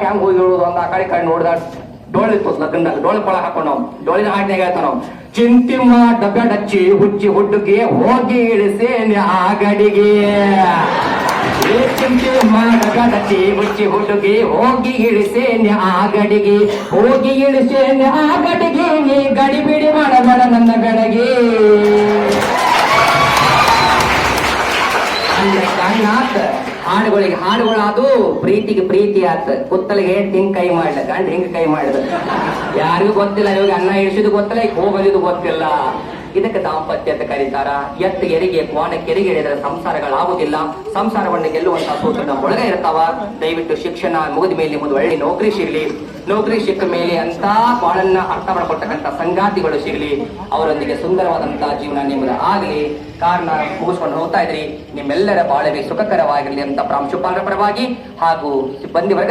ಹೆಂಗ್ ಹೋಗಿ ಹೇಳುದು ಅಂತ ಆ ಕಡೆ ನೋಡ್ದ ಡೋಳಿತ್ತು ಲಗ್ನದಾಗ ಡೋಳಿ ಕೊಳ ಹಾಕೊಂಡು ನಾವು ಡೋಳಿನ ಹಾಡ್ನಾಗ ಹೇಳ್ತಾನ ನಾವು ಚಿಂತಿಮ್ಮ ಡಬ್ಬಡಚ್ಚಿ ಹುಚ್ಚಿ ಹುಡ್ಡುಗೆ ಹೋಗಿ ಇಳಿಸೇನೆ ಆ ಗಡಿಗೆ ಚಿಂತಿಮ್ಮ ಡಬ್ಬಡಚ್ಚಿ ಹುಚ್ಚಿ ಹುಡ್ಡುಗೆ ಹೋಗಿ ಇಳಿಸೇನೆ ಆ ಗಡಿಗೆ ಹೋಗಿ ಇಳಿಸೇನೆ ಆ ಗಡಿಗೆ ನೀ ಗಡಿ ಬಿಡಿ ಮಾಡಬೇಡ ನನ್ನ ಬೆಳಗ್ಗೆ ಆತ ಹಾಡುಗಳಿಗೆ ಹಾಡುಗಳಾದು ಪ್ರೀತಿಗೆ ಪ್ರೀತಿ ಆತ ಕುತ್ತಲಿಗೆ ಹಿಂಗ್ ಕೈ ಮಾಡ್ಲ ಗಂಡ ಹಿಂಗ್ ಕೈ ಮಾಡಿದ ಯಾರಿಗೂ ಗೊತ್ತಿಲ್ಲ ಇವಾಗ ಅನ್ನ ಇಳಿಸಿದು ಗೊತ್ತಿಲ್ಲ ಈಗ ಹೋಗೋದು ಗೊತ್ತಿಲ್ಲ ಇದಕ್ಕೆ ದಾಂಪತ್ಯ ಅಂತ ಕರೀತಾರ ಎತ್ತ ಎರಿಗೆ ಕೋಣ ಕೆರಿಗೆ ಹಿಡಿದ್ರೆ ಸಂಸಾರಗಳಾಗುದಿಲ್ಲ ಸಂಸಾರವನ್ನು ಗೆಲ್ಲುವಂತಹ ಸೂತ್ರ ನಮ್ಮ ಒಳಗೆ ಇರ್ತಾವ ದಯವಿಟ್ಟು ಶಿಕ್ಷಣ ಮುಗಿದ ಮೇಲೆ ನಿಮ್ಮದು ಒಳ್ಳೆ ನೌಕರಿ ಸಿಗ್ಲಿ ನೌಕರಿ ಸಿಕ್ಕ ಮೇಲೆ ಅಂತ ಬಾಳನ್ನ ಅರ್ಥ ಮಾಡ್ಕೊಳ್ತಕ್ಕಂಥ ಸಂಗಾತಿಗಳು ಸಿಗ್ಲಿ ಅವರೊಂದಿಗೆ ಸುಂದರವಾದಂತಹ ಜೀವನ ನಿಮ್ಮದು ಆಗಲಿ ಕಾರಣ ಮುಗಿಸ್ಕೊಂಡು ಹೋಗ್ತಾ ಇದ್ರಿ ನಿಮ್ಮೆಲ್ಲರ ಬಾಳವೆ ಸುಖಕರವಾಗಿರಲಿ ಅಂತ ಪ್ರಾಂಶುಪಾಲರ ಪರವಾಗಿ ಹಾಗೂ ಸಿಬ್ಬಂದಿ ವರ್ಗದ